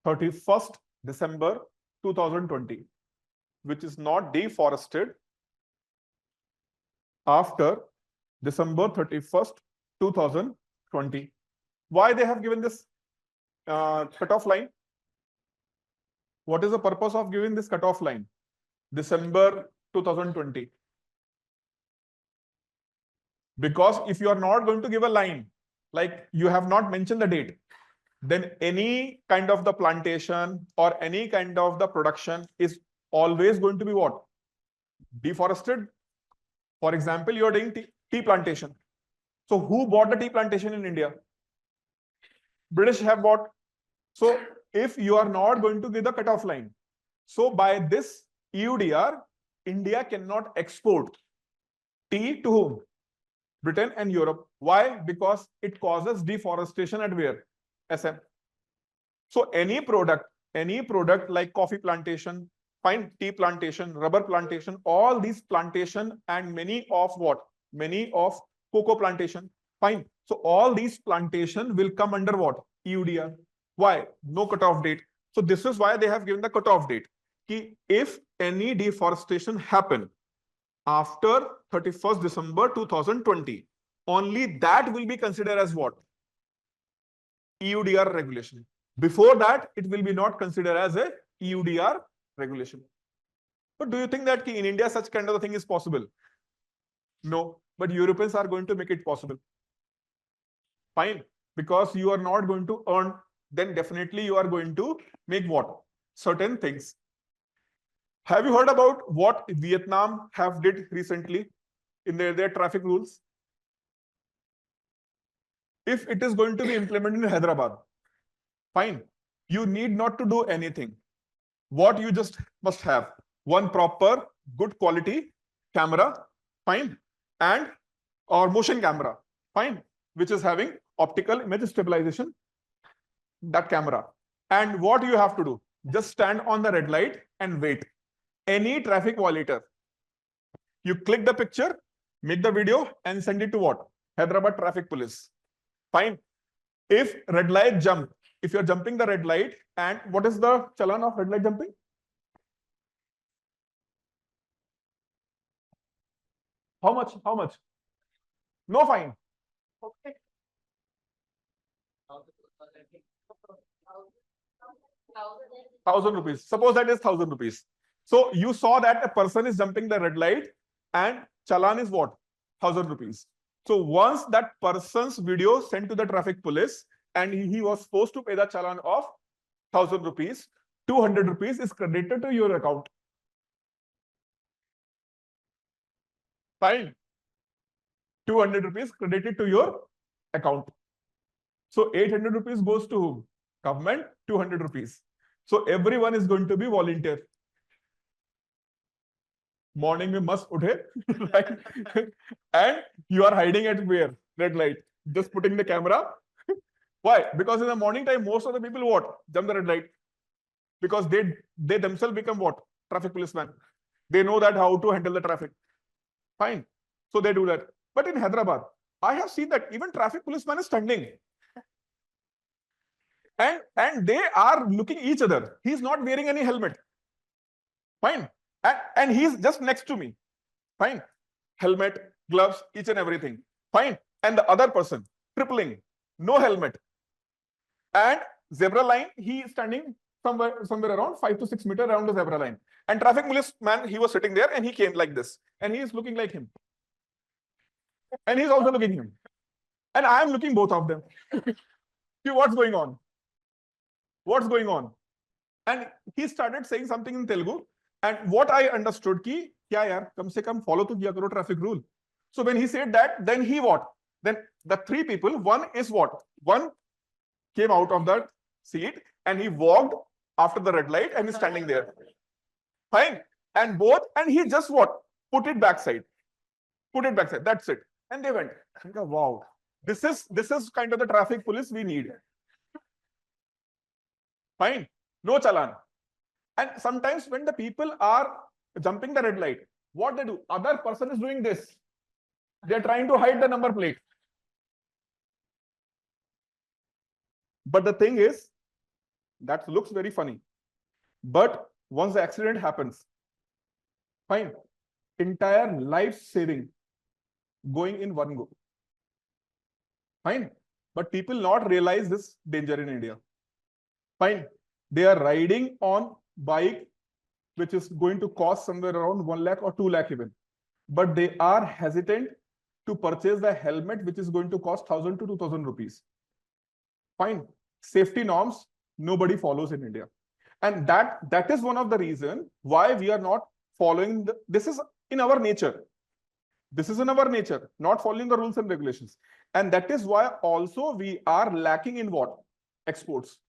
31st December 2020, which is not deforested after December 31st, 2020. Why they have given this cutoff line? What is the purpose of giving this cutoff line? December 2020. Because if you are not going to give a line, like you have not mentioned the date, then any kind of the plantation or any kind of the production is always going to be what? Deforested. For example, you are doing tea plantation. So who bought the tea plantation in India? British have bought. So if you are not going to give the cutoff line, so by this EUDR, India cannot export tea to whom? Britain and Europe. Why? Because it causes deforestation at where? SM. So any product like coffee plantation, fine, tea plantation, rubber plantation, all these plantation and many of cocoa plantation, fine. So all these plantation will come under what? EUDR. Why? No cutoff date. So this is why they have given the cutoff date. If any deforestation happen after 31st December 2020, only that will be considered as what? EUDR regulation. Before that, it will be not considered as a EUDR regulation. But do you think that in India such kind of a thing is possible? No, but Europeans are going to make it possible. Fine, because you are not going to earn, then definitely you are going to make what? Certain things. Have you heard about what Vietnam have did recently in their traffic rules? If it is going to be implemented in Hyderabad, fine, you need not to do anything. What you just must have one proper good quality camera, fine, and or motion camera, fine, which is having optical image stabilization, that camera. And what you have to do? Just stand on the red light and wait. Any traffic violator, you click the picture, make the video and send it to what? Hyderabad Traffic Police. Fine. If red light jump, if you're jumping the red light, and what is the challan of red light jumping? How much? How much? No fine. Okay. 1,000 rupees. Suppose that is 1,000 rupees. So you saw that a person is jumping the red light and challan is what? 1,000 rupees. So once that person's video sent to the traffic police, and he was forced to pay the challan of 1,000 rupees. 200 rupees is credited to your account. Fine. 200 rupees credited to your account. So 800 rupees goes to whom? Government, 200 rupees. So everyone is going to be volunteer. Morning mein must uthe, right? And you are hiding at where? Red light. Just putting the camera. Why? Because in the morning time, most of the people what? Jump the red light. Because they themselves become what? Traffic policeman. They know that how to handle the traffic. Fine. So they do that. But in Hyderabad, I have seen that even traffic policeman is standing. And they are looking each other. He's not wearing any helmet. Fine. And he's just next to me. Fine. Helmet, gloves, each and everything. Fine. And the other person, tripling, no helmet. And zebra line, he is standing somewhere around 5 to 6 meters around the zebra line. And traffic policeman, he was sitting there and he came like this. And he is looking like him. And he's also looking him. And I am looking both of them. What's going on? What's going on? And he started saying something in Telugu. And what I understood, ki, kya yaar, kam se kam follow to kiya karo traffic rule. So when he said that, then he what? Then the three people, one is what? One came out of that seat and he walked after the red light and is standing there. Fine. And both, and he just what? Put it backside. Put it backside. That's it. And they went. Wow. This is kind of the traffic police we need. Fine. No challan. And sometimes when the people are jumping the red light, what they do? Other person is doing this. They're trying to hide the number plate. But the thing is, that looks very funny. But once the accident happens, fine, entire life saving going in one go. Fine. But people not realize this danger in India. Fine. They are riding on bike, which is going to cost somewhere around 1 lakh or 2 lakh even. But they are hesitant to purchase the helmet, which is going to cost 1,000 to 2,000 rupees. Fine. Safety norms, nobody follows in India. And that is one of the reasons why we are not following. This is in our nature. This is in our nature, not following the rules and regulations. And that is why also we are lacking in what? Exports.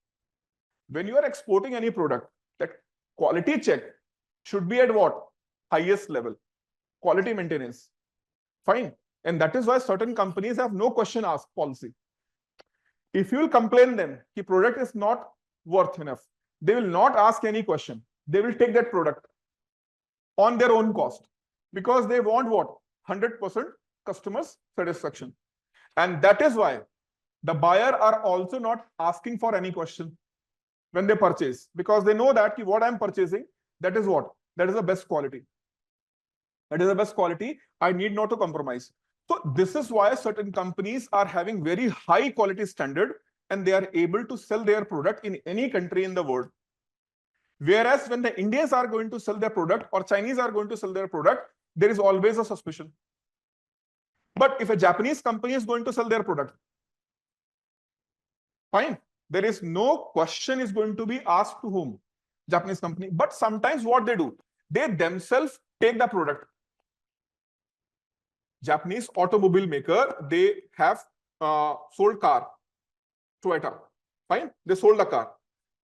When you are exporting any product, that quality check should be at what? Highest level. Quality maintenance. Fine. And that is why certain companies have no question asked policy. If you will complain them, the product is not worth enough, they will not ask any question. They will take that product on their own cost because they want what? 100% customers satisfaction. And that is why the buyer are also not asking for any question when they purchase, because they know that what I'm purchasing, that is what? That is the best quality. That is the best quality. I need not to compromise. So this is why certain companies are having very high quality standard and they are able to sell their product in any country in the world. Whereas when the Indians are going to sell their product or Chinese are going to sell their product, there is always a suspicion. But if a Japanese company is going to sell their product, fine, there is no question is going to be asked to whom? Japanese company. But sometimes what they do, they themselves take the product. Japanese automobile maker, they have sold car, Toyota. Fine, they sold the car.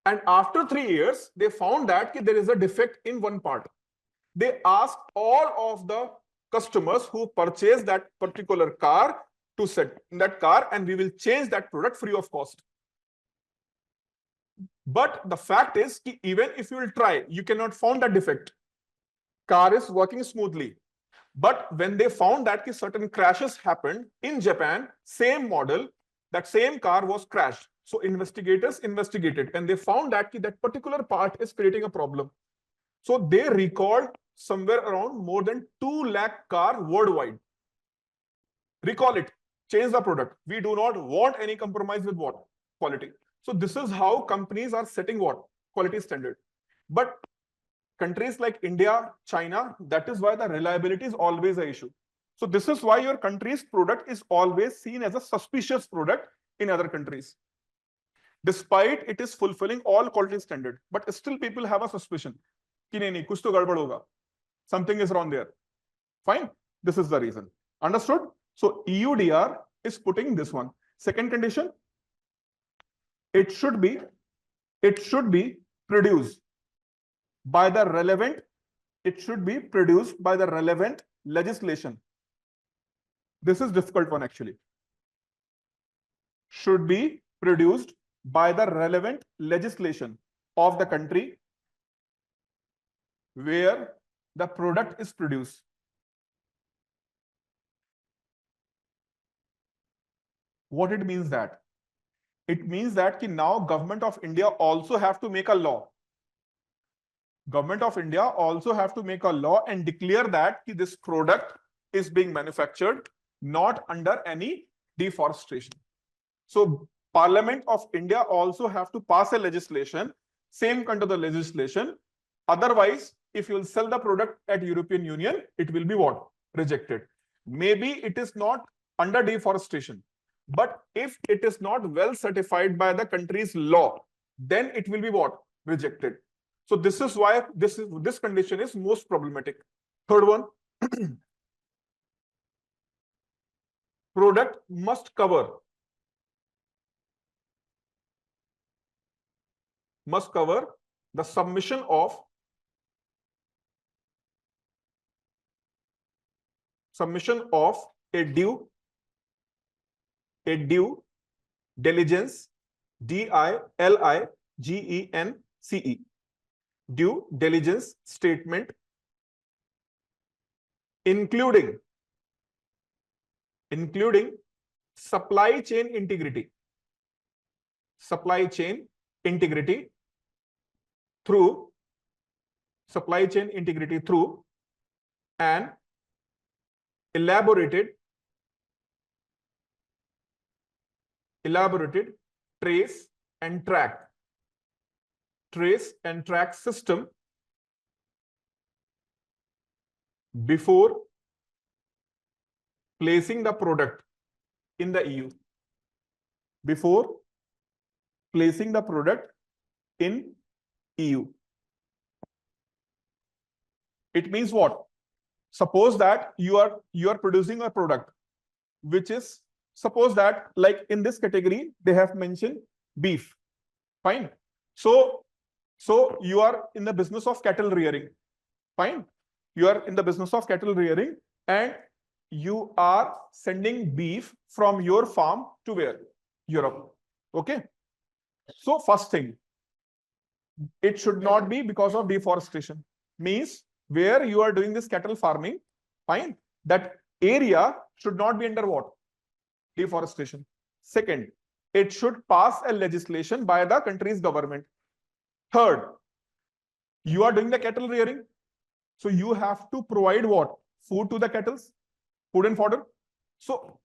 And after 3 years, they found that there is a defect in one part. They asked all of the customers who purchased that particular car to set that car and we will change that product free of cost. But the fact is, even if you will try, you cannot find that defect. Car is working smoothly. But when they found that certain crashes happened in Japan, same model, that same car was crashed. So investigators investigated and they found that that particular part is creating a problem. So they recalled somewhere around more than 2 lakh car worldwide. Recall it, change the product. We do not want any compromise with what? Quality. So this is how companies are setting what? Quality standard. But countries like India, China, that is why the reliability is always an issue. So this is why your country's product is always seen as a suspicious product in other countries. despite it is fulfilling all quality standard, but still people have a suspicion कि नहीं कुछ तो गड़बड़ होगा, something is wrong there. Fine, this is the reason. Understood? So EUDR is putting this one. Second condition, it should be produced by the relevant, legislation. This is difficult one actually. Should be produced by the relevant legislation of the country where the product is produced. What it means that? It means that now government of India also have to make a law. Government of India also have to make a law and declare that this product is being manufactured not under any deforestation. So Parliament of India also have to pass a legislation, same kind of the legislation. Otherwise, if you will sell the product at European Union, it will be what? Rejected. Maybe it is not under deforestation, but if it is not well certified by the country's law, then it will be what? Rejected. So this is why this condition is most problematic. Third one, product must cover the submission of a due diligence, DILIGENCE, due diligence statement, including supply chain integrity through an elaborated trace and track system before placing the product in the EU. It means what? Suppose that you are producing a product which is, suppose that like in this category they have mentioned beef. Fine. So you are in the business of cattle rearing. Fine. You are in the business of cattle rearing and you are sending beef from your farm to where? Europe. Okay. So first thing, it should not be because of deforestation. Means where you are doing this cattle farming, fine, that area should not be under what? Deforestation. Second, it should pass a legislation by the country's government. Third, you are doing the cattle rearing, so you have to provide what? Food to the cattle, food and fodder. So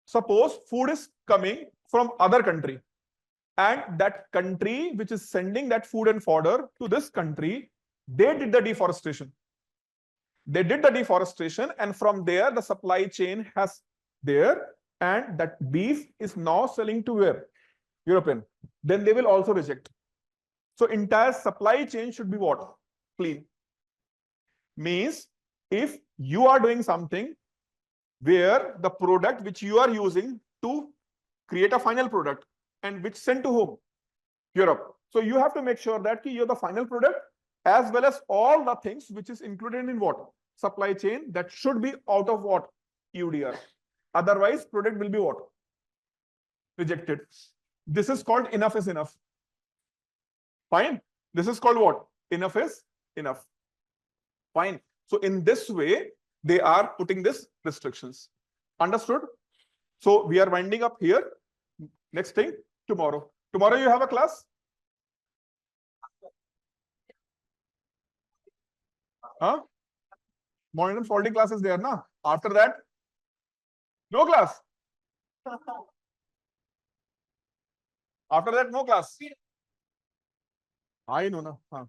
suppose food is coming from other country and that country which is sending that food and fodder to this country, they did the deforestation. And from there the supply chain has there and that beef is now selling to where? European. Then they will also reject. So entire supply chain should be what? Clean. Means if you are doing something where the product which you are using to create a final product and which sent to whom? Europe. So you have to make sure that you're the final product as well as all the things which is included in what? Supply chain, that should be out of what? EUDR. Otherwise, product will be what? Rejected. This is called enough is enough. Fine. This is called what? Enough is enough. Fine. So in this way, they are putting this restrictions. Understood? So we are winding up here. Next thing, tomorrow. Tomorrow you have a class? Huh? Modern folding class is there, na? After that, no class. After that, no class. I know, na. Huh.